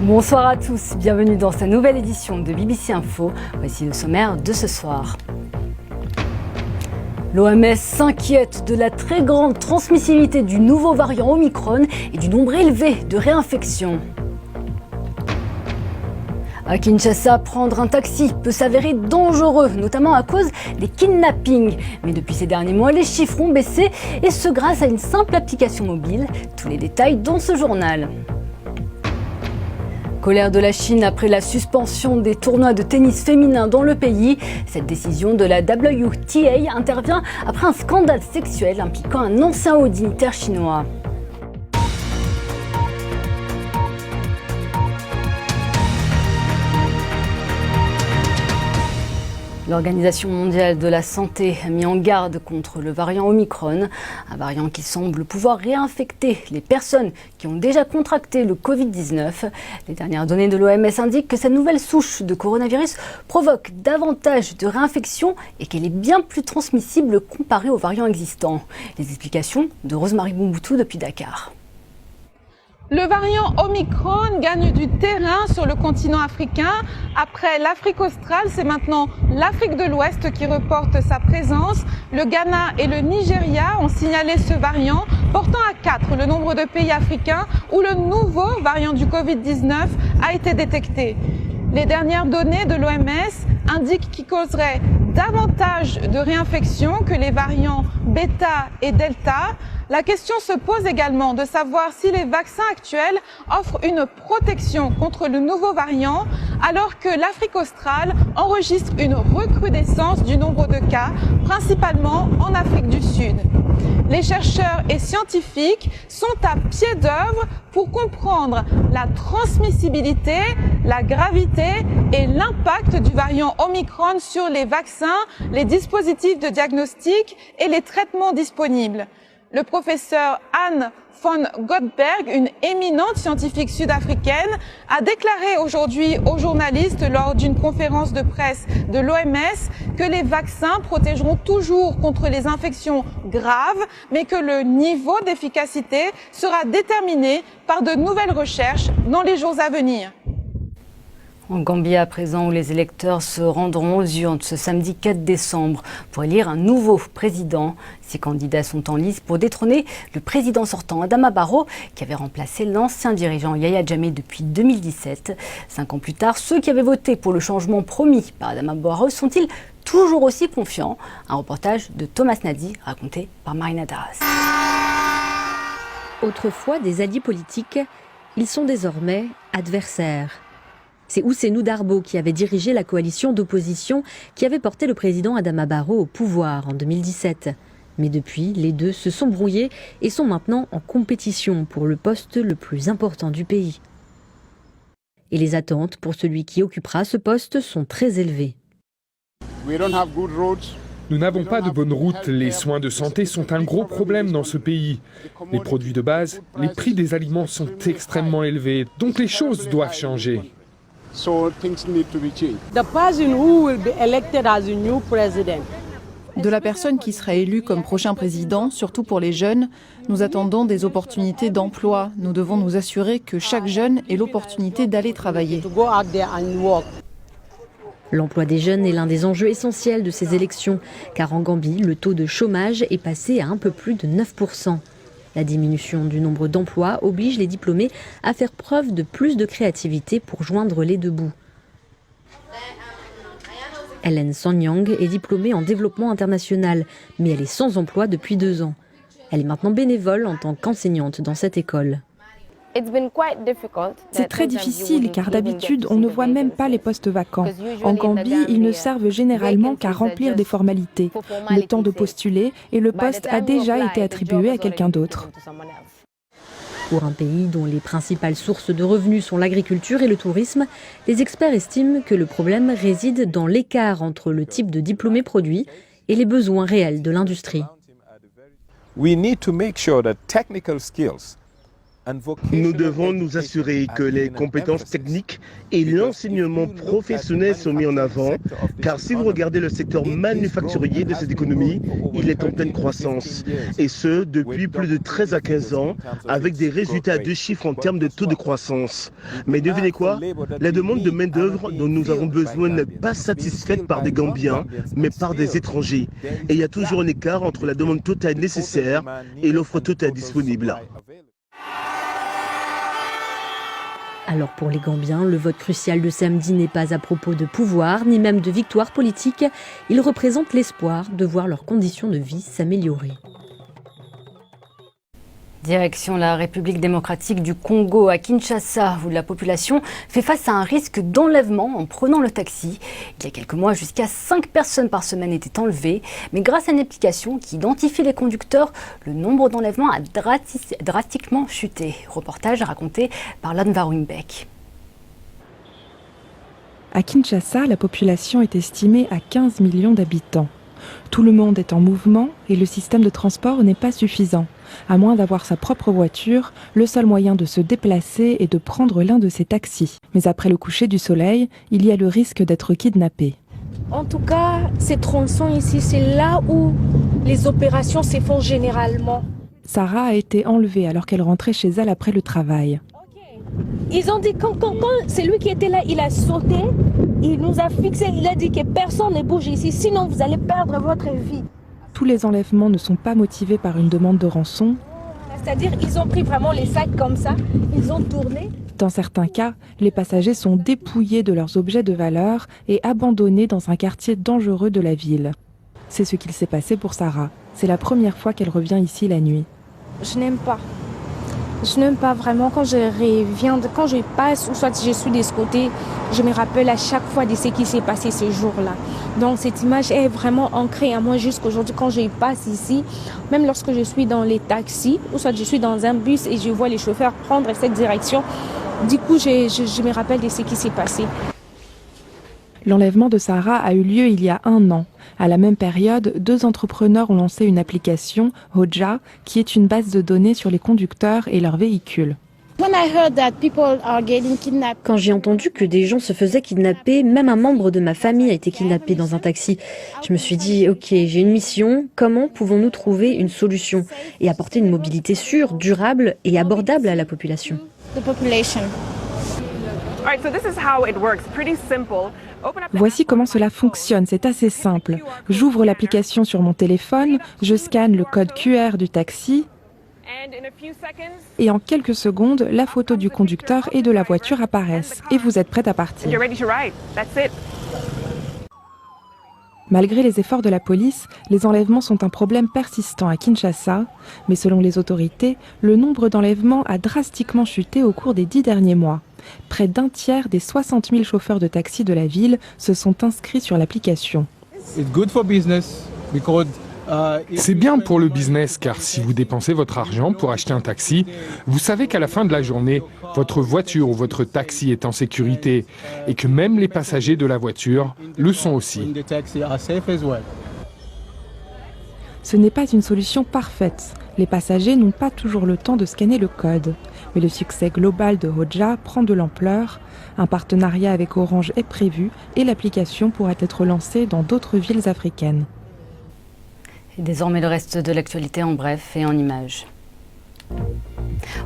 Bonsoir à tous, bienvenue dans cette nouvelle édition de BBC Info. Voici le sommaire de ce soir. L'OMS s'inquiète de la très grande transmissibilité du nouveau variant Omicron et du nombre élevé de réinfections. À Kinshasa, prendre un taxi peut s'avérer dangereux, notamment à cause des kidnappings. Mais depuis ces derniers mois, les chiffres ont baissé, et ce grâce à une simple application mobile. Tous les détails dans ce journal. Colère de la Chine après la suspension des tournois de tennis féminin dans le pays. Cette décision de la WTA intervient après un scandale sexuel impliquant un ancien haut dignitaire chinois. L'Organisation mondiale de la santé a mis en garde contre le variant Omicron, un variant qui semble pouvoir réinfecter les personnes qui ont déjà contracté le Covid-19. Les dernières données de l'OMS indiquent que cette nouvelle souche de coronavirus provoque davantage de réinfections et qu'elle est bien plus transmissible comparée aux variants existants. Les explications de Rosemary Boumoutou depuis Dakar. Le variant Omicron gagne du terrain sur le continent africain. Après l'Afrique australe, c'est maintenant l'Afrique de l'Ouest qui reporte sa présence. Le Ghana et le Nigeria ont signalé ce variant, portant à 4 le nombre de pays africains où le nouveau variant du Covid-19 a été détecté. Les dernières données de l'OMS indiquent qu'il causerait davantage de réinfections que les variants Beta et Delta. La question se pose également de savoir si les vaccins actuels offrent une protection contre le nouveau variant, alors que l'Afrique australe enregistre une recrudescence du nombre de cas, principalement en Afrique du Sud. Les chercheurs et scientifiques sont à pied d'œuvre pour comprendre la transmissibilité, la gravité et l'impact du variant Omicron sur les vaccins, les dispositifs de diagnostic et les traitements disponibles. Le professeur Anne von Gottberg, une éminente scientifique sud-africaine, a déclaré aujourd'hui aux journalistes lors d'une conférence de presse de l'OMS que les vaccins protégeront toujours contre les infections graves, mais que le niveau d'efficacité sera déterminé par de nouvelles recherches dans les jours à venir. En Gambie à présent, où les électeurs se rendront aux urnes ce samedi 4 décembre pour élire un nouveau président. 6 candidats sont en lice pour détrôner le président sortant Adama Barrow, qui avait remplacé l'ancien dirigeant Yahya Jammeh depuis 2017. 5 ans plus tard, ceux qui avaient voté pour le changement promis par Adama Barrow sont-ils toujours aussi confiants? Un reportage de Thomas Nadi raconté par Marina Darras. Autrefois des alliés politiques, ils sont désormais adversaires. C'est Ousseynou Darbo qui avait dirigé la coalition d'opposition qui avait porté le président Adama Barrow au pouvoir en 2017. Mais depuis, les deux se sont brouillés et sont maintenant en compétition pour le poste le plus important du pays. Et les attentes pour celui qui occupera ce poste sont très élevées. Nous n'avons pas de bonnes routes, les soins de santé sont un gros problème dans ce pays. Les produits de base, les prix des aliments sont extrêmement élevés, donc les choses doivent changer. De la personne qui sera élue comme prochain président, surtout pour les jeunes, nous attendons des opportunités d'emploi. Nous devons nous assurer que chaque jeune ait l'opportunité d'aller travailler. L'emploi des jeunes est l'un des enjeux essentiels de ces élections, car en Gambie, le taux de chômage est passé à un peu plus de 9%. La diminution du nombre d'emplois oblige les diplômés à faire preuve de plus de créativité pour joindre les deux bouts. Hélène Sanyang est diplômée en développement international, mais elle est sans emploi depuis 2 ans. Elle est maintenant bénévole en tant qu'enseignante dans cette école. C'est très difficile car d'habitude on ne voit même pas les postes vacants. En Gambie, ils ne servent généralement qu'à remplir des formalités, le temps de postuler et le poste a déjà été attribué à quelqu'un d'autre. Pour un pays dont les principales sources de revenus sont l'agriculture et le tourisme, les experts estiment que le problème réside dans l'écart entre le type de diplômé produit et les besoins réels de l'industrie. Nous devons nous assurer que les compétences techniques et l'enseignement professionnel sont mis en avant, car si vous regardez le secteur manufacturier de cette économie, il est en pleine croissance, et ce, depuis plus de 13 à 15 ans, avec des résultats à 2 chiffres en termes de taux de croissance. Mais devinez quoi? La demande de main-d'œuvre dont nous avons besoin n'est pas satisfaite par des Gambiens, mais par des étrangers. Et il y a toujours un écart entre la demande totale nécessaire et l'offre totale disponible. Alors pour les Gambiens, le vote crucial de samedi n'est pas à propos de pouvoir, ni même de victoire politique. Il représente l'espoir de voir leurs conditions de vie s'améliorer. Direction la République démocratique du Congo à Kinshasa, où la population fait face à un risque d'enlèvement en prenant le taxi. Il y a quelques mois, jusqu'à 5 personnes par semaine étaient enlevées. Mais grâce à une application qui identifie les conducteurs, le nombre d'enlèvements a drastiquement chuté. Reportage raconté par Lan Warumbeck. À Kinshasa, la population est estimée à 15 millions d'habitants. Tout le monde est en mouvement et le système de transport n'est pas suffisant. À moins d'avoir sa propre voiture, le seul moyen de se déplacer est de prendre l'un de ces taxis. Mais après le coucher du soleil, il y a le risque d'être kidnappé. En tout cas, ces tronçons ici, c'est là où les opérations se font généralement. Sarah a été enlevée alors qu'elle rentrait chez elle après le travail. Ils ont dit quand c'est lui qui était là, il a sauté, il nous a fixé, il a dit que personne ne bouge ici, sinon vous allez perdre votre vie. Tous les enlèvements ne sont pas motivés par une demande de rançon. C'est-à-dire ils ont pris vraiment les sacs comme ça, ils ont tourné. Dans certains cas, les passagers sont dépouillés de leurs objets de valeur et abandonnés dans un quartier dangereux de la ville. C'est ce qu'il s'est passé pour Sarah. C'est la première fois qu'elle revient ici la nuit. Je n'aime pas. Je n'aime pas vraiment quand je reviens, quand je passe ou soit je suis de ce côté, je me rappelle à chaque fois de ce qui s'est passé ce jour-là. Donc cette image est vraiment ancrée à moi jusqu'aujourd'hui quand je passe ici, même lorsque je suis dans les taxis ou soit je suis dans un bus et je vois les chauffeurs prendre cette direction, du coup je me rappelle de ce qui s'est passé. L'enlèvement de Sarah a eu lieu il y a 1 an. À la même période, 2 entrepreneurs ont lancé une application, Hoja, qui est une base de données sur les conducteurs et leurs véhicules. Quand j'ai entendu que des gens se faisaient kidnapper, même un membre de ma famille a été kidnappé dans un taxi, je me suis dit, ok, j'ai une mission, comment pouvons-nous trouver une solution et apporter une mobilité sûre, durable et abordable à la population. Voici comment cela fonctionne, c'est assez simple. J'ouvre l'application sur mon téléphone, je scanne le code QR du taxi et en quelques secondes, la photo du conducteur et de la voiture apparaissent et vous êtes prête à partir. Malgré les efforts de la police, les enlèvements sont un problème persistant à Kinshasa, mais selon les autorités, le nombre d'enlèvements a drastiquement chuté au cours des 10 derniers mois. Près d'un tiers des 60 000 chauffeurs de taxi de la ville se sont inscrits sur l'application. C'est bien pour le business, car si vous dépensez votre argent pour acheter un taxi, vous savez qu'à la fin de la journée, votre voiture ou votre taxi est en sécurité et que même les passagers de la voiture le sont aussi. Ce n'est pas une solution parfaite. Les passagers n'ont pas toujours le temps de scanner le code. Mais le succès global de Hoja prend de l'ampleur. Un partenariat avec Orange est prévu et l'application pourrait être lancée dans d'autres villes africaines. Et désormais le reste de l'actualité en bref et en images.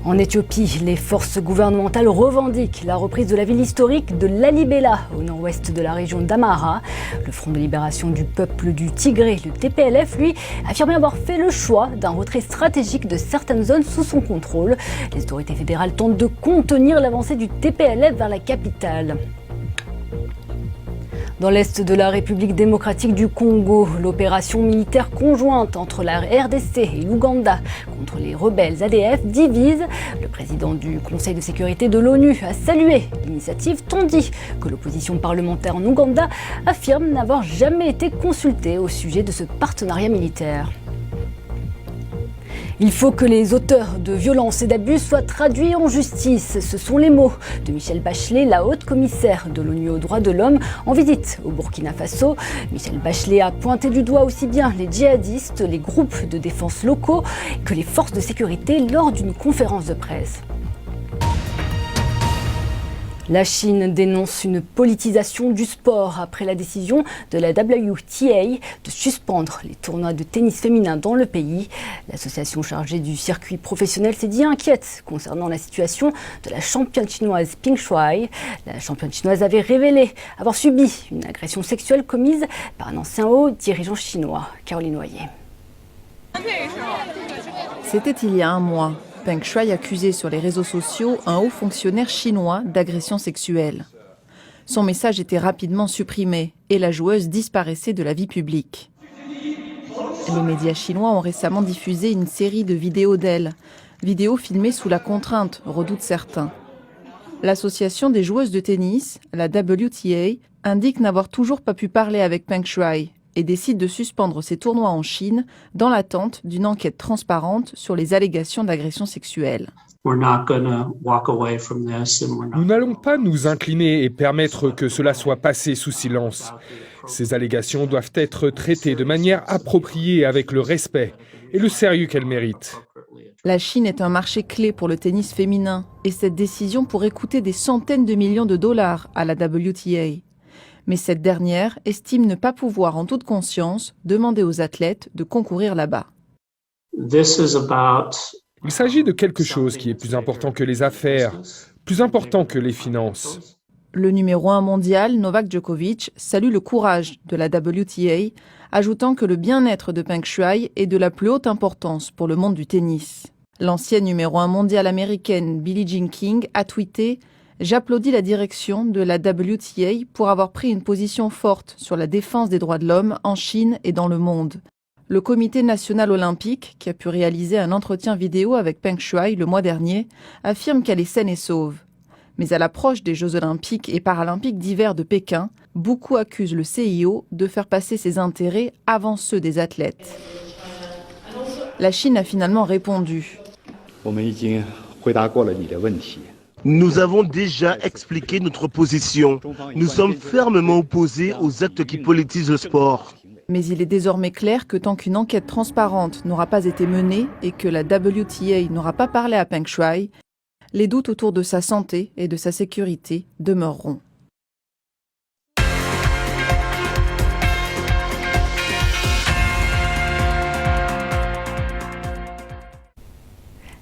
En Éthiopie, les forces gouvernementales revendiquent la reprise de la ville historique de Lalibela, au nord-ouest de la région d'Amhara. Le Front de libération du peuple du Tigré, le TPLF, lui, affirmait avoir fait le choix d'un retrait stratégique de certaines zones sous son contrôle. Les autorités fédérales tentent de contenir l'avancée du TPLF vers la capitale. Dans l'est de la République démocratique du Congo, l'opération militaire conjointe entre la RDC et l'Ouganda contre les rebelles ADF divise. Le président du Conseil de sécurité de l'ONU a salué l'initiative, tandis que l'opposition parlementaire en Ouganda affirme n'avoir jamais été consultée au sujet de ce partenariat militaire. Il faut que les auteurs de violences et d'abus soient traduits en justice. Ce sont les mots de Michelle Bachelet, la haute commissaire de l'ONU aux droits de l'homme, en visite au Burkina Faso. Michelle Bachelet a pointé du doigt aussi bien les djihadistes, les groupes de défense locaux que les forces de sécurité lors d'une conférence de presse. La Chine dénonce une politisation du sport après la décision de la WTA de suspendre les tournois de tennis féminin dans le pays. L'association chargée du circuit professionnel s'est dit inquiète concernant la situation de la championne chinoise Peng Shuai. La championne chinoise avait révélé avoir subi une agression sexuelle commise par un ancien haut dirigeant chinois. Caroline Noyer. C'était il y a un mois. Peng Shuai accusait sur les réseaux sociaux un haut fonctionnaire chinois d'agression sexuelle. Son message était rapidement supprimé et la joueuse disparaissait de la vie publique. Les médias chinois ont récemment diffusé une série de vidéos d'elle, vidéos filmées sous la contrainte, redoutent certains. L'association des joueuses de tennis, la WTA, indique n'avoir toujours pas pu parler avec Peng Shuai et décide de suspendre ses tournois en Chine dans l'attente d'une enquête transparente sur les allégations d'agression sexuelle. Nous n'allons pas nous incliner et permettre que cela soit passé sous silence. Ces allégations doivent être traitées de manière appropriée avec le respect et le sérieux qu'elles méritent. La Chine est un marché clé pour le tennis féminin et cette décision pourrait coûter des centaines de millions de dollars à la WTA. Mais cette dernière estime ne pas pouvoir en toute conscience demander aux athlètes de concourir là-bas. Il s'agit de quelque chose qui est plus important que les affaires, plus important que les finances. Le numéro 1 mondial, Novak Djokovic, salue le courage de la WTA, ajoutant que le bien-être de Peng Shuai est de la plus haute importance pour le monde du tennis. L'ancienne numéro 1 mondiale américaine Billie Jean King a tweeté « J'applaudis la direction de la WTA pour avoir pris une position forte sur la défense des droits de l'homme en Chine et dans le monde. » Le Comité national olympique, qui a pu réaliser un entretien vidéo avec Peng Shuai le mois dernier, affirme qu'elle est saine et sauve. Mais à l'approche des Jeux olympiques et paralympiques d'hiver de Pékin, beaucoup accusent le CIO de faire passer ses intérêts avant ceux des athlètes. La Chine a finalement répondu. Nous avons déjà expliqué notre position. Nous sommes fermement opposés aux actes qui politisent le sport. Mais il est désormais clair que tant qu'une enquête transparente n'aura pas été menée et que la WTA n'aura pas parlé à Peng Shuai, les doutes autour de sa santé et de sa sécurité demeureront.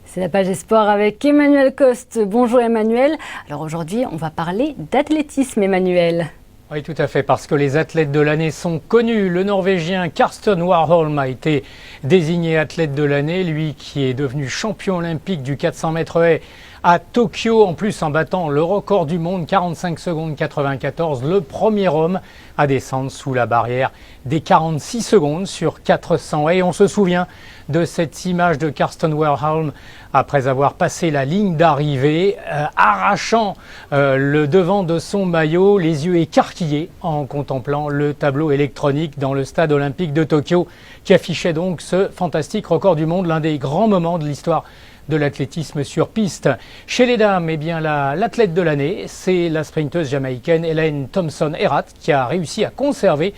C'est la page Sport avec Emmanuel Coste. Bonjour Emmanuel. Alors aujourd'hui, on va parler d'athlétisme, Emmanuel. Oui, tout à fait, parce que les athlètes de l'année sont connus. Le Norvégien Karsten Warholm a été désigné athlète de l'année, lui qui est devenu champion olympique du 400 mètres haies à Tokyo, en plus en battant le record du monde, 45 secondes 94, le premier homme à descendre sous la barrière des 46 secondes sur 400 haies. On se souvient de cette image de Karsten Warholm après avoir passé la ligne d'arrivée, arrachant le devant de son maillot, les yeux écarquillés en contemplant le tableau électronique dans le stade olympique de Tokyo qui affichait donc ce fantastique record du monde, l'un des grands moments de l'histoire de l'athlétisme sur piste. Chez les dames, eh bien, l'athlète de l'année, c'est la sprinteuse jamaïcaine Elaine Thompson-Herrat qui a réussi à conserver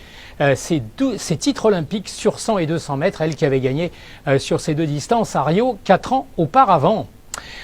ses titres olympiques sur 100 et 200 mètres, elle qui avait gagné sur ces deux distances à Rio 4 ans auparavant.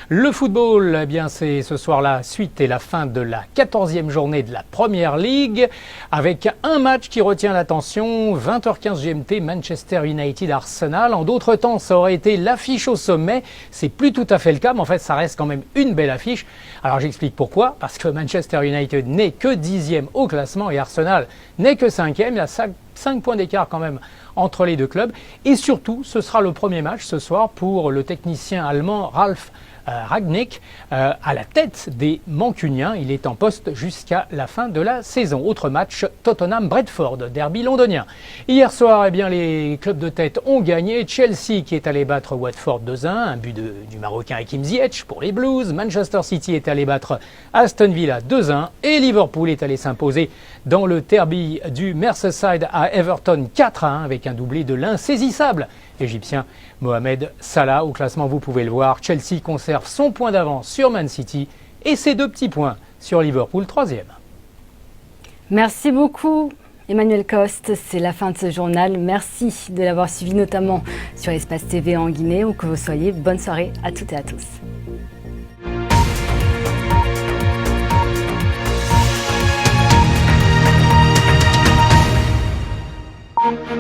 Le football, eh bien c'est ce soir la suite et la fin de la 14e journée de la Premier League avec un match qui retient l'attention, 20h15 GMT, Manchester United-Arsenal. En d'autres temps, ça aurait été l'affiche au sommet. C'est plus tout à fait le cas, mais en fait, ça reste quand même une belle affiche. Alors j'explique pourquoi. Parce que Manchester United n'est que 10e au classement et Arsenal n'est que 5e. Il y a 5 points d'écart quand même entre les deux clubs. Et surtout, ce sera le premier match ce soir pour le technicien allemand Ralf Rangnick à la tête des Mancuniens. Il est en poste jusqu'à la fin de la saison. Autre match, Tottenham-Bradford, derby londonien. Hier soir, eh bien, les clubs de tête ont gagné. Chelsea qui est allé battre Watford 2-1, un but du Marocain Hakim Ziyech pour les Blues. Manchester City est allé battre Aston Villa 2-1 et Liverpool est allé s'imposer dans le derby du Merseyside à Everton 4-1 avec un doublé de l'insaisissable égyptien Mohamed Salah. Au classement, vous pouvez le voir, Chelsea conserve son point d'avance sur Man City et ses 2 petits points sur Liverpool 3e. Merci beaucoup Emmanuel Coste, c'est la fin de ce journal. Merci de l'avoir suivi notamment sur Espace TV en Guinée. Où que vous soyez, bonne soirée à toutes et à tous. Gambie.